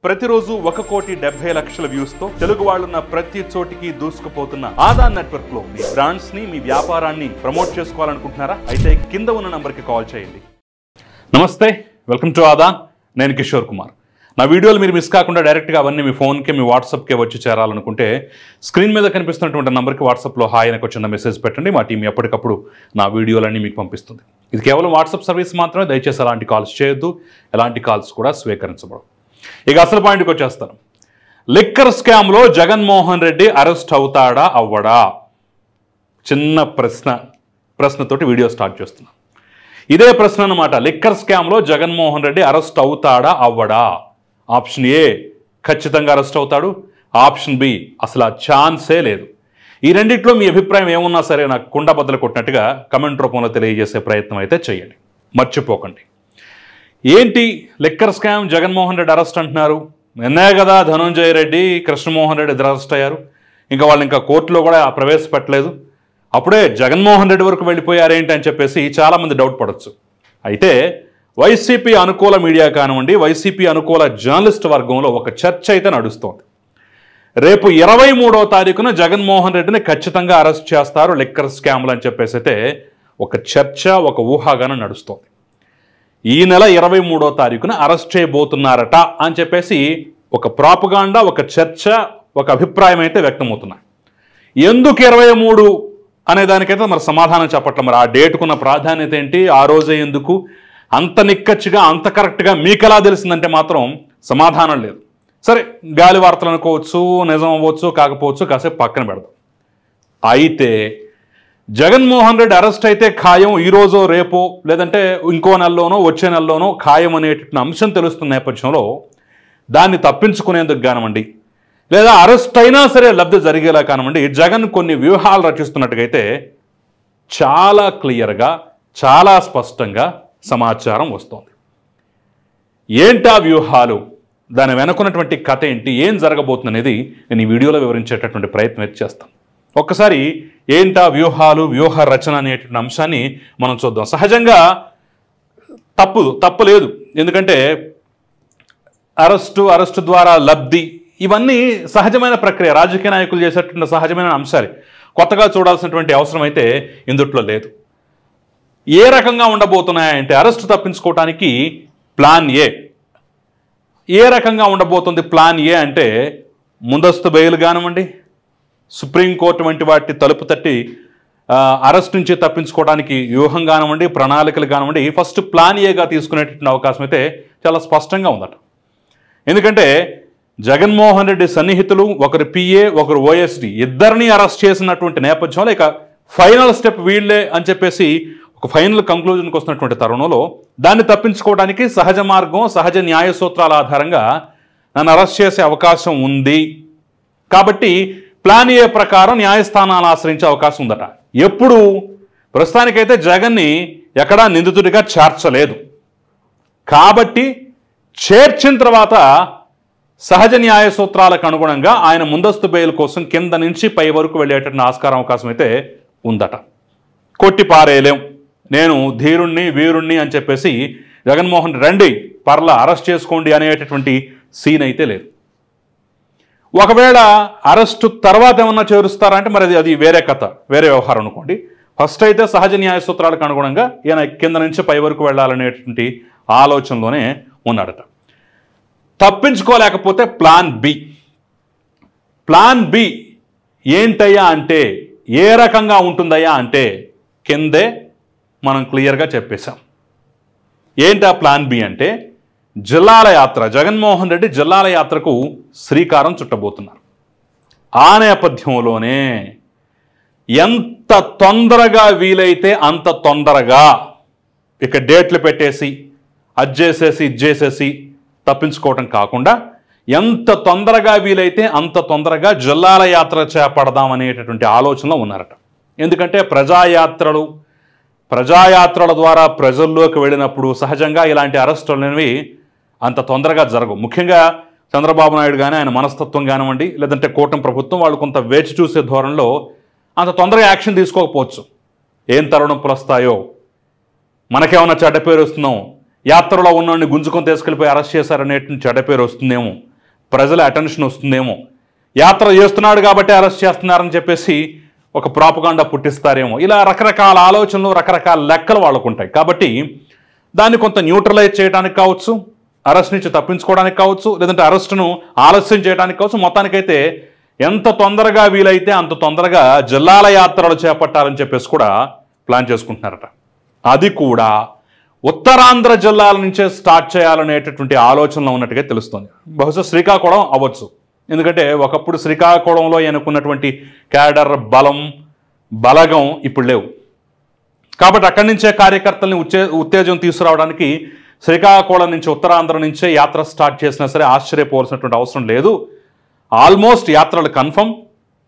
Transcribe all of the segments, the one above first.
ప్రతిరోజు 1,70,00,000 వ్యూస్ తో తెలుగు వాళ్ళున్న ప్రతి చోటికి దూసుకుపోతున్న ఆదాన్ నెట్వర్క్ లో మీ బ్రాండ్స్ ని మీ వ్యాపారాన్ని ప్రమోట్ చేసుకోవాలనుకుంటున్నారా? అయితే కింద ఉన్న నంబర్ కి కాల్ చేయండి. నమస్తే, వెల్కమ్ టు ఆదాన్. నేను కిషోర్ కుమార్. నా వీడియోలు మీరు మిస్ కాకుండా డైరెక్ట్గా అవన్నీ మీ ఫోన్కి మీ వాట్సాప్కి వచ్చి చేరాలనుకుంటే స్క్రీన్ మీద కనిపిస్తున్నటువంటి నంబర్కి వాట్సాప్లో హాయ్ అని వచ్చిన మెసేజ్ పెట్టండి. మా టీం ఎప్పటికప్పుడు నా వీడియోలన్నీ మీకు పంపిస్తుంది. ఇది కేవలం వాట్సాప్ సర్వీస్ మాత్రమే. దయచేసి అలాంటి కాల్స్ చేయొద్దు, ఎలాంటి కాల్స్ కూడా స్వీకరించబడవు. ఇక అసలు పాయింట్కి వచ్చేస్తాను. లిక్కర్ స్కామ్లో జగన్మోహన్ రెడ్డి అరెస్ట్ అవుతాడా అవ్వడా? చిన్న ప్రశ్నతోటి వీడియో స్టార్ట్ చేస్తున్నాను. ఇదే ప్రశ్న అన్నమాట. లిక్కర్ స్కామ్లో జగన్మోహన్ రెడ్డి అరెస్ట్ అవుతాడా అవ్వడా? ఆప్షన్ ఏ ఖచ్చితంగా అరెస్ట్ అవుతాడు, ఆప్షన్ బి అసలు ఆ ఛాన్సే లేదు. ఈ రెండిట్లో మీ అభిప్రాయం ఏమున్నా సరే నాకు కుండబద్దలు కొట్టినట్టుగా కమెంట్ రూపంలో తెలియజేసే ప్రయత్నం అయితే చేయండి, మర్చిపోకండి. ఏంటి liquor scam, Jaganmohan Reddy arrest అంటున్నారు? నిన్నే కదా ధనంజయ రెడ్డి, కృష్ణమోహన్ రెడ్డి అరెస్ట్ అయ్యారు. ఇంకా వాళ్ళు ఇంకా కోర్టులో కూడా ప్రవేశపెట్టలేదు. అప్పుడే జగన్మోహన్ రెడ్డి వరకు వెళ్ళిపోయారేంటి అని చెప్పేసి చాలామంది డౌట్ పడవచ్చు. అయితే వైసీపీ అనుకూల మీడియా కానివ్వండి, వైసీపీ అనుకూల జర్నలిస్ట్ వర్గంలో ఒక చర్చ అయితే నడుస్తోంది. రేపు 23వ తారీఖున జగన్మోహన్ రెడ్డిని ఖచ్చితంగా అరెస్ట్ చేస్తారు లిక్కర్ స్కామ్లు అని చెప్పేసి అయితే ఒక చర్చ, ఒక ఊహాగానం నడుస్తోంది. ఈ నెల 23వ తారీఖున అరెస్ట్ చేయబోతున్నారట అని చెప్పేసి ఒక ప్రాపగాండా, ఒక చర్చ, ఒక అభిప్రాయం అయితే వ్యక్తమవుతున్నాయి. ఎందుకు 23 అనే దానికైతే మరి సమాధానం చెప్పట్లేదు. మరి ఆ డేటుకున్న ప్రాధాన్యత ఏంటి, ఆ రోజే ఎందుకు అంత నిక్కచ్చిగా, అంత కరెక్ట్గా మీకు ఎలా తెలిసిందంటే మాత్రం సమాధానం లేదు. సరే, గాలి వార్తలు అనుకోవచ్చు, నిజం అవ్వచ్చు, కాకపోవచ్చు, కాసేపు పక్కన పెడదాం. అయితే జగన్మోహన్ రెడ్డి అరెస్ట్ అయితే ఖాయం, ఈరోజో రేపో లేదంటే ఇంకో నెలలోనో వచ్చే నెలలోనో ఖాయం అనేటువంటి అంశం తెలుస్తున్న నేపథ్యంలో దాన్ని తప్పించుకునేందుకు కానివ్వండి, లేదా అరెస్ట్ అయినా సరే లబ్ధి జరిగేలా కానివ్వండి, జగన్ కొన్ని వ్యూహాలు రచిస్తున్నట్టుగైతే చాలా క్లియర్గా, చాలా స్పష్టంగా సమాచారం వస్తోంది. ఏంటా వ్యూహాలు, దాని వెనుకున్నటువంటి కథ ఏంటి, ఏం జరగబోతుంది అనేది నేను ఈ వీడియోలో వివరించేటటువంటి ప్రయత్నం అయితే చేస్తాను. ఒక్కసారి ఏంటా వ్యూహాలు, వ్యూహ రచన అనేటువంటి అంశాన్ని మనం చూద్దాం. సహజంగా తప్పులేదు. ఎందుకంటే అరెస్టు ద్వారా లబ్ధి, ఇవన్నీ సహజమైన ప్రక్రియ, రాజకీయ నాయకులు చేసేటువంటి సహజమైన అంశాలు. కొత్తగా చూడాల్సినటువంటి అవసరం అయితే ఇందుట్లో లేదు. ఏ రకంగా ఉండబోతున్నాయంటే అరెస్టు తప్పించుకోవటానికి ప్లాన్ ఏ రకంగా ఉండబోతుంది? ప్లాన్ ఏ అంటే ముందస్తు బెయిల్ కానివ్వండి, సుప్రీంకోర్టు వంటి వాటి తలుపు తట్టి అరెస్ట్ నుంచి తప్పించుకోవడానికి వ్యూహం కానివ్వండి, ప్రణాళికలు కానివ్వండి, ఫస్ట్ ప్లాన్ ఏగా తీసుకునేటువంటి అవకాశం అయితే చాలా స్పష్టంగా ఉందట. ఎందుకంటే జగన్మోహన్ రెడ్డి సన్నిహితులు, ఒకరు పిఏ, ఒకరు ఓఎస్డి, ఇద్దరిని అరెస్ట్ చేసినటువంటి నేపథ్యంలో ఇక ఫైనల్ స్టెప్ వీళ్ళే అని చెప్పేసి ఒక ఫైనల్ కంక్లూజన్కి వస్తున్నటువంటి తరుణంలో దాన్ని తప్పించుకోవడానికి సహజ మార్గం, సహజ న్యాయ సూత్రాల ఆధారంగా నన్ను అరెస్ట్ చేసే అవకాశం ఉంది. కాబట్టి ప్లాన్ ఏ ప్రకారం న్యాయస్థానాలను ఆశ్రయించే అవకాశం ఉందట. ఎప్పుడు? ప్రస్తుతానికైతే జగన్ని ఎక్కడా నిందితుడిగా చేర్చలేదు. కాబట్టి చేర్చిన తర్వాత సహజ న్యాయ సూత్రాలకు అనుగుణంగా ఆయన ముందస్తు బెయిల్ కోసం కింద నుంచి పై వరకు వెళ్ళేటటువంటి ఆస్కారం అవకాశం అయితే ఉందట. కొట్టి పారేయలేం, నేను ధీరుణ్ణి, వీరుణ్ణి అని చెప్పేసి జగన్మోహన్ రండి పర్ల అరెస్ట్ చేసుకోండి అనేటటువంటి సీన్ అయితే లేదు. ఒకవేళ అరెస్టు తర్వాత ఏమన్నా చేరుస్తారా అంటే మరి అది వేరే కథ, వేరే వ్యవహారం అనుకోండి. ఫస్ట్ అయితే సహజ న్యాయ సూత్రాలకు అనుగుణంగా ఈయన కింద నుంచి పై వరకు వెళ్ళాలనేటువంటి ఆలోచనలోనే ఉన్నాడట. తప్పించుకోలేకపోతే ప్లాన్ బి ఏంటయ్యా అంటే, ఏ రకంగా ఉంటుందయ్యా అంటే కిందే మనం క్లియర్గా చెప్పేశాం. ఏంటా ప్లాన్ బి అంటే జిల్లాల యాత్ర. జగన్మోహన్ రెడ్డి జిల్లాల యాత్రకు శ్రీకారం చుట్టబోతున్నారు. ఆ నేపథ్యంలోనే ఎంత తొందరగా వీలైతే అంత తొందరగా ఇక డేట్లు పెట్టేసి ఇది చేసేసి తప్పించుకోవటం కాకుండా ఎంత తొందరగా వీలైతే అంత తొందరగా జిల్లాల యాత్ర చేపడదాం అనేటటువంటి ఆలోచనలో ఉన్నారట. ఎందుకంటే ప్రజాయాత్రల ద్వారా ప్రజల్లోకి వెళ్ళినప్పుడు సహజంగా ఇలాంటి అరెస్టులు అనేవి అంత తొందరగా జరగవు. ముఖ్యంగా చంద్రబాబు నాయుడు కానీ, ఆయన మనస్తత్వం కానివ్వండి, లేదంటే కూటమి ప్రభుత్వం వాళ్ళు కొంత వేచి చూసే ధోరణిలో అంత తొందరగా యాక్షన్ తీసుకోకపోవచ్చు. ఏం తరుణంపులు వస్తాయో, మనకేమన్నా చెడ్డ పేరు వస్తున్నాం, యాత్రలో ఉన్నవాడిని గుంజుకొని తీసుకెళ్ళిపోయి అరెస్ట్ చేశారనేటువంటి చెడ్డ పేరు వస్తుందేమో ప్రజల అటెన్షన్ వస్తుందేమో, యాత్ర చేస్తున్నాడు కాబట్టి అరెస్ట్ చేస్తున్నారని చెప్పేసి ఒక ప్రాపగాండా పుట్టిస్తారేమో, ఇలా రకరకాల ఆలోచనలు రకరకాల లెక్కలు వాళ్ళకు ఉంటాయి. కాబట్టి దాన్ని కొంత న్యూట్రలైజ్ చేయడానికి కావచ్చు, అరెస్ట్ నుంచి తప్పించుకోవడానికి కావచ్చు, లేదంటే అరెస్టును ఆలస్యం చేయడానికి కావచ్చు, మొత్తానికైతే ఎంత తొందరగా వీలైతే అంత తొందరగా జిల్లాల యాత్రలు చేపట్టాలని చెప్పేసి కూడా ప్లాన్ చేసుకుంటున్నారట. అది కూడా ఉత్తరాంధ్ర జిల్లాల నుంచే స్టార్ట్ చేయాలనేటటువంటి ఆలోచనలో ఉన్నట్టుగా తెలుస్తుంది. బహుశా శ్రీకాకుళం అవ్వచ్చు, ఎందుకంటే ఒకప్పుడు శ్రీకాకుళంలో ఎన్నుకున్నటువంటి క్యాడర్ బలగం ఇప్పుడు లేవు. కాబట్టి అక్కడి నుంచే కార్యకర్తల్ని ఉత్తేజం తీసుకురావడానికి శ్రీకాకుళం నుంచి ఉత్తరాంధ్ర నుంచే యాత్ర స్టార్ట్ చేసినా సరే ఆశ్చర్యపోవాల్సినటువంటి అవసరం లేదు. ఆల్మోస్ట్ యాత్రలు కన్ఫర్మ్,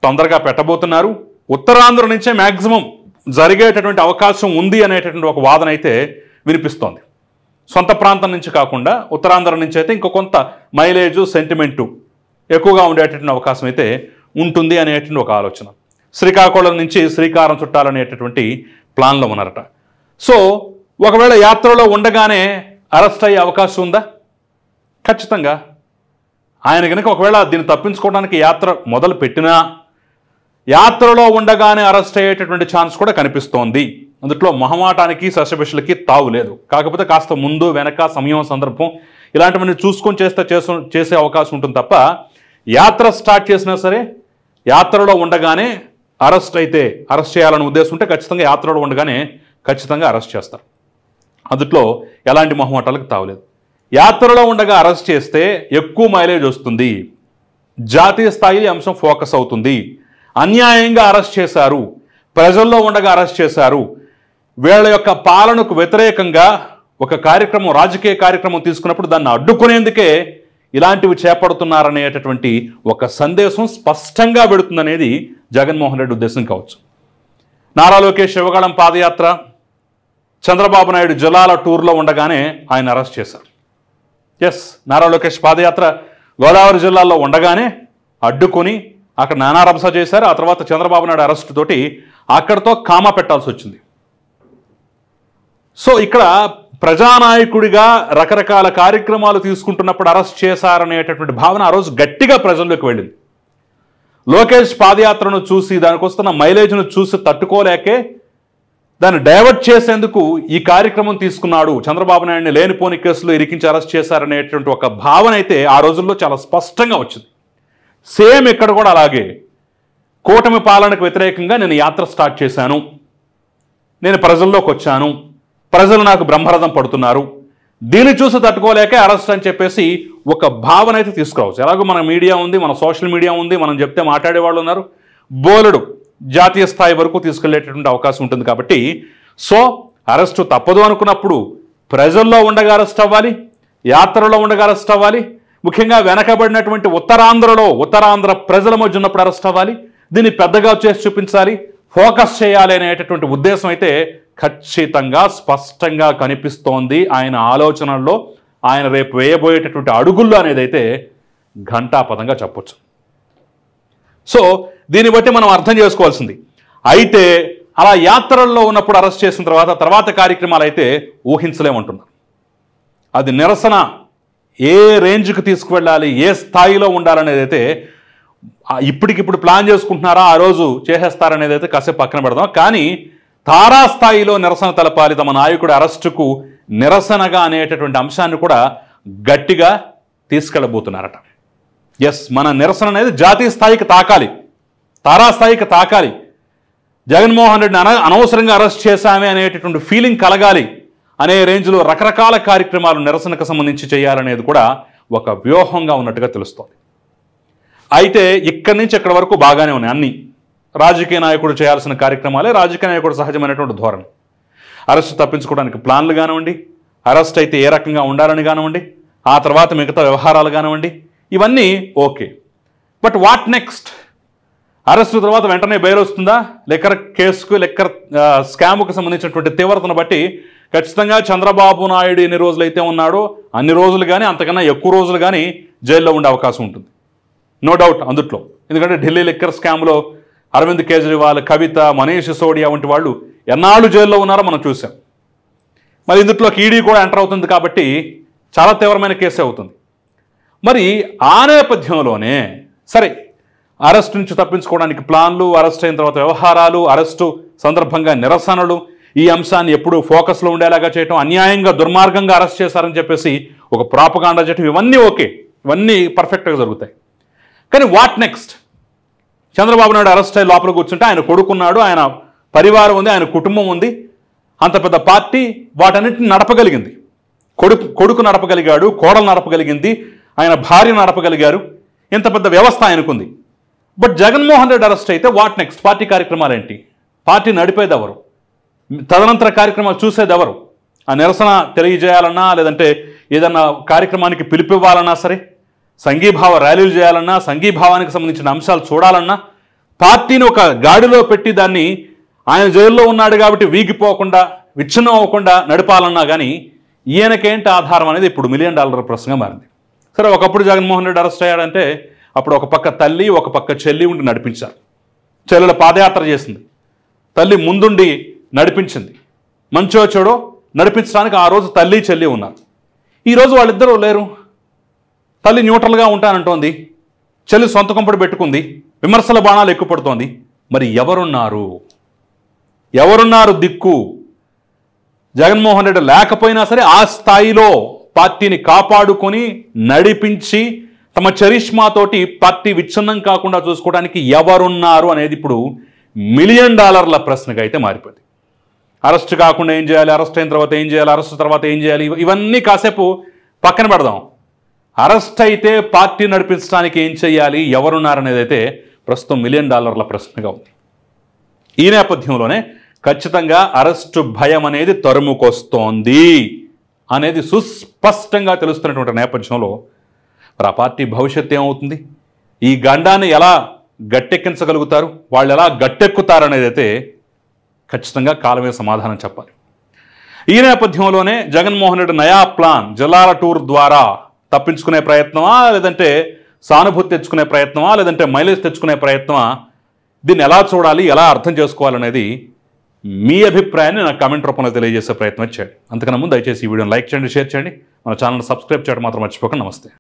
తొందరగా పెట్టబోతున్నారు. ఉత్తరాంధ్ర నుంచే మ్యాక్సిమం జరిగేటటువంటి అవకాశం ఉంది అనేటటువంటి ఒక వాదన అయితే వినిపిస్తోంది. సొంత ప్రాంతం నుంచి కాకుండా ఉత్తరాంధ్ర నుంచి అయితే ఇంకో కొంత మైలేజు సెంటిమెంటు ఎక్కువగా ఉండేటటువంటి అవకాశం అయితే ఉంటుంది అనేటువంటి ఒక ఆలోచన. శ్రీకాకుళం నుంచి శ్రీకారం చుట్టాలనేటటువంటి ప్లాన్లో ఉన్నారట. సో ఒకవేళ యాత్రలో ఉండగానే అరెస్ట్ అయ్యే అవకాశం ఉందా? ఖచ్చితంగా. ఆయన కనుక ఒకవేళ దీన్ని తప్పించుకోవడానికి యాత్ర మొదలు పెట్టినా యాత్రలో ఉండగానే అరెస్ట్ అయ్యేటటువంటి ఛాన్స్ కూడా కనిపిస్తోంది. అందులో మొహమాటానికి శశబిషలకి తావు లేదు. కాకపోతే కాస్త ముందు వెనక సమయం సందర్భం ఇలాంటివన్నీ చూసుకొని చేసే అవకాశం ఉంటుంది తప్ప యాత్ర స్టార్ట్ చేసినా సరే యాత్రలో ఉండగానే అరెస్ట్ చేయాలనే ఉద్దేశం ఉంటే ఖచ్చితంగా యాత్రలో ఉండగానే ఖచ్చితంగా అరెస్ట్ చేస్తారు. అందులో ఎలాంటి మొహమాటాలకు తావులేదు. యాత్రలో ఉండగా అరెస్ట్ చేస్తే ఎక్కువ మైలేజ్ వస్తుంది, జాతీయ స్థాయి అంశం ఫోకస్ అవుతుంది. అన్యాయంగా అరెస్ట్ చేశారు, ప్రజల్లో ఉండగా అరెస్ట్ చేశారు, వీళ్ళ యొక్క పాలనకు వ్యతిరేకంగా ఒక కార్యక్రమం, రాజకీయ కార్యక్రమం తీసుకున్నప్పుడు దాన్ని అడ్డుకునేందుకే ఇలాంటివి చేపడుతున్నారనేటటువంటి ఒక సందేశం స్పష్టంగా పెడుతుందనేది జగన్మోహన్ రెడ్డి ఉద్దేశం కావచ్చు. నారా లోకేష్ శివగళం పాదయాత్ర, చంద్రబాబు నాయుడు జిల్లాల టూర్లో ఉండగానే ఆయన అరెస్ట్ చేశారు. ఎస్, నారా లోకేష్ పాదయాత్ర గోదావరి జిల్లాలో ఉండగానే అడ్డుకొని అక్కడ నానా రభస చేశారు. ఆ తర్వాత చంద్రబాబు నాయుడు అరెస్ట్ తోటి అక్కడితో కామా పెట్టాల్సి వచ్చింది. సో ఇక్కడ ప్రజానాయకుడిగా రకరకాల కార్యక్రమాలు తీసుకుంటున్నప్పుడు అరెస్ట్ చేశారనేటటువంటి భావన ఆ రోజు గట్టిగా ప్రజల్లోకి వెళ్ళింది. లోకేష్ పాదయాత్రను చూసి దానికి వస్తున్న మైలేజ్ను చూసి తట్టుకోలేకే దాన్ని డైవర్ట్ చేసేందుకు ఈ కార్యక్రమం తీసుకున్నాడు, చంద్రబాబు నాయుడిని లేనిపోని కేసులో ఇరికించి అరెస్ట్ చేశారనేటువంటి ఒక భావన అయితే ఆ రోజుల్లో చాలా స్పష్టంగా వచ్చింది. సేమ్ ఇక్కడ కూడా అలాగే కూటమి పాలనకు వ్యతిరేకంగా నేను యాత్ర స్టార్ట్ చేశాను, నేను ప్రజల్లోకి వచ్చాను, ప్రజలు నాకు బ్రహ్మరథం పడుతున్నారు, దీన్ని చూసి తట్టుకోలేక అరెస్ట్ అని చెప్పేసి ఒక భావన అయితే తీసుకురావచ్చు. ఎలాగో మన మీడియా ఉంది, మన సోషల్ మీడియా ఉంది, మనం చెప్తే మాట్లాడేవాళ్ళు ఉన్నారు, బోలెడు జాతీయ స్థాయి వరకు తీసుకెళ్లేటటువంటి అవకాశం ఉంటుంది. కాబట్టి సో అరెస్టు తప్పదు అనుకున్నప్పుడు ప్రజల్లో ఉండగా అరెస్ట్ అవ్వాలి, యాత్రలో ఉండగా అరెస్ట్ అవ్వాలి, ముఖ్యంగా వెనకబడినటువంటి ఉత్తరాంధ్ర ప్రజల మధ్య ఉన్నప్పుడు అరెస్ట్ అవ్వాలి, దీన్ని పెద్దగా చేసి చూపించాలి, ఫోకస్ చేయాలి అనేటటువంటి ఉద్దేశం అయితే ఖచ్చితంగా స్పష్టంగా కనిపిస్తోంది ఆయన ఆలోచనల్లో, ఆయన రేపు వేయబోయేటటువంటి అడుగుల్లో అనేది అయితే ఘంటాపదంగా చెప్పొచ్చు. సో దీన్ని బట్టి మనం అర్థం చేసుకోవాల్సింది. అయితే అలా యాత్రల్లో ఉన్నప్పుడు అరెస్ట్ చేసిన తర్వాత కార్యక్రమాలు అయితే ఊహించలేమంటున్నారు. అది నిరసన ఏ రేంజ్కి తీసుకువెళ్ళాలి, ఏ స్థాయిలో ఉండాలనేది అయితే ఇప్పటికిప్పుడు ప్లాన్ చేసుకుంటున్నారా, ఆ రోజు చేసేస్తారనేది అయితే కాసేపు పక్కన పెడదాం. కానీ తారాస్థాయిలో నిరసన తెలపాలి, తమ నాయకుడి అరెస్టుకు నిరసనగా అనేటటువంటి అంశాన్ని కూడా గట్టిగా తీసుకెళ్ళబోతున్నారట. ఎస్, మన నిరసన అనేది జాతీయ స్థాయికి తాకాలి, తారాస్థాయికి తాకాలి, జగన్మోహన్ రెడ్డిని అనవసరంగా అరెస్ట్ చేశామే అనేటటువంటి ఫీలింగ్ కలగాలి అనే రేంజ్లో రకరకాల కార్యక్రమాలు నిరసనకు సంబంధించి చేయాలనేది కూడా ఒక వ్యూహంగా ఉన్నట్టుగా తెలుస్తోంది. అయితే ఇక్కడి నుంచి ఇక్కడి వరకు బాగానే ఉన్నాయి అన్నీ. రాజకీయ నాయకుడు చేయాల్సిన కార్యక్రమాలే, రాజకీయ నాయకుడు సహజమైనటువంటి ధోరణి. అరెస్ట్ తప్పించుకోవడానికి ప్లాన్లు కానివ్వండి, అరెస్ట్ అయితే ఏ రకంగా ఉండాలని కానివ్వండి, ఆ తర్వాత మిగతా వ్యవహారాలు కానివ్వండి, ఇవన్నీ okay. But what next? Arrest తర్వాత వెంటనే బెయిల్ వస్తుందా? లిక్కర్ కేసుకు, లిక్కర్ స్కామ్కు సంబంధించినటువంటి తీవ్రతను బట్టి ఖచ్చితంగా చంద్రబాబు నాయుడు ఎన్ని రోజులు అయితే ఉన్నాడో అన్ని రోజులు కానీ అంతకన్నా ఎక్కువ రోజులు కానీ జైల్లో ఉండే అవకాశం ఉంటుంది, నో డౌట్ అందుట్లో. ఎందుకంటే ఢిల్లీ లిక్కర్ స్కామ్లో అరవింద్ కేజ్రీవాల్, కవిత, మనీష్ సిసోడియా వంటి వాళ్ళు ఎన్నాళ్ళు జైల్లో ఉన్నారో మనం చూసాం. మరి ఇందులోకి ఈడీ కూడా ఎంటర్ అవుతుంది కాబట్టి చాలా తీవ్రమైన కేసే అవుతుంది. మరి ఆ నేపథ్యంలోనే సరే అరెస్ట్ నుంచి తప్పించుకోవడానికి ప్లాన్లు, అరెస్ట్ అయిన తర్వాత వ్యవహారాలు, అరెస్టు సందర్భంగా నిరసనలు, ఈ అంశాన్ని ఎప్పుడు ఫోకస్లో ఉండేలాగా చేయటం, అన్యాయంగా దుర్మార్గంగా అరెస్ట్ చేశారని చెప్పేసి ఒక ప్రాపగాండా చేయటం, ఇవన్నీ ఓకే, ఇవన్నీ పర్ఫెక్ట్గా జరుగుతాయి. కానీ what next? Chandrababu Naidu arrest అయ్యి లోపల కూర్చుంటే ఆయన కొడుకున్నాడు, ఆయన పరివారం ఉంది, ఆయన కుటుంబం ఉంది, అంత పెద్ద పార్టీ వాటన్నిటిని నడపగలిగింది. కొడుకు నడపగలిగాడు, కోడలు నడపగలిగింది, ఆయన భార్య నడపగలిగారు, ఇంత పెద్ద వ్యవస్థ ఆయనకుంది. బట్ జగన్మోహన్ రెడ్డి అరెస్ట్ అయితే వాట్ నెక్స్ట్? పార్టీ కార్యక్రమాలు ఏంటి? పార్టీ నడిపేది ఎవరు? తదనంతర కార్యక్రమాలు చూసేది ఎవరు? ఆ నిరసన తెలియజేయాలన్నా, లేదంటే ఏదన్నా కార్యక్రమానికి పిలిపివ్వాలన్నా సరే, సంఘీభావ ర్యాలీలు చేయాలన్నా, సంఘీభావానికి సంబంధించిన అంశాలు చూడాలన్నా, పార్టీని ఒక గాడిలో పెట్టి దాన్ని ఆయన జైల్లో ఉన్నాడు కాబట్టి వీగిపోకుండా, విచ్ఛిన్నం అవ్వకుండా నడపాలన్నా కానీ ఈయనకేంటి ఆధారం అనేది ఇప్పుడు $1 మిలియన్ ప్రశ్నగా మారింది. సరే, ఒకప్పుడు జగన్మోహన్ రెడ్డి అరెస్ట్ అయ్యాడంటే అప్పుడు ఒక పక్క తల్లి, ఒక పక్క చెల్లి ఉండి నడిపించారు. చెల్లెల పాదయాత్ర చేసింది, తల్లి ముందుండి నడిపించింది. మంచో చెడో నడిపించడానికి ఆ రోజు తల్లి చెల్లి ఉన్నారు. ఈరోజు వాళ్ళిద్దరూ లేరు. తల్లి న్యూట్రల్గా ఉంటానంటోంది, చెల్లి సొంత కొంపడి పెట్టుకుంది, విమర్శల బాణాలు ఎక్కుపడుతోంది. మరి ఎవరున్నారు దిక్కు? జగన్మోహన్ రెడ్డి లేకపోయినా సరే ఆ స్థాయిలో పార్టీని కాపాడుకొని నడిపించి తమ చరిష్మాతోటి పార్టీ విచ్ఛిన్నం కాకుండా చూసుకోవడానికి ఎవరున్నారు అనేది ఇప్పుడు $1 మిలియన్ ప్రశ్నగా అయితే మారిపోయింది. అరెస్ట్ కాకుండా ఏం చేయాలి, అరెస్ట్ అయిన తర్వాత ఏం చేయాలి, అరెస్ట్ తర్వాత ఏం చేయాలి, ఇవన్నీ కాసేపు పక్కన పెడదాం. అరెస్ట్ అయితే పార్టీ నడిపించడానికి ఏం చేయాలి, ఎవరున్నారనేది అయితే ప్రస్తుతం $1 మిలియన్ ప్రశ్నగా ఉంది. ఈ నేపథ్యంలోనే ఖచ్చితంగా అరెస్టు భయం అనేది తరుముకొస్తోంది అనేది సుస్పష్టంగా తెలుస్తున్నటువంటి నేపథ్యంలో మరి ఆ పార్టీ భవిష్యత్తు ఏమవుతుంది, ఈ గండాన్ని ఎలా గట్టెక్కించగలుగుతారు, వాళ్ళు ఎలా గట్టెక్కుతారు అనేది అయితే ఖచ్చితంగా కాలమే సమాధానం చెప్పాలి. ఈ నేపథ్యంలోనే జగన్మోహన్ రెడ్డి నయా ప్లాన్, జిల్లాల టూర్ ద్వారా తప్పించుకునే ప్రయత్నమా, లేదంటే సానుభూతి తెచ్చుకునే ప్రయత్నమా, లేదంటే మైలేజ్ తెచ్చుకునే ప్రయత్నమా, దీన్ని ఎలా చూడాలి, ఎలా అర్థం చేసుకోవాలనేది మీ అభిప్రాయాన్ని నాకు కామెంట్ రూపంలో తెలియజేసే ప్రయత్నం చేయండి. అంతకన్నా ముందు దయచేసి ఈ వీడియోని లైక్ చేయండి, షేర్ చేయండి, మన ఛానల్ సబ్స్క్రైబ్ చేయడం మాత్రం మర్చిపోకండి. నమస్తే.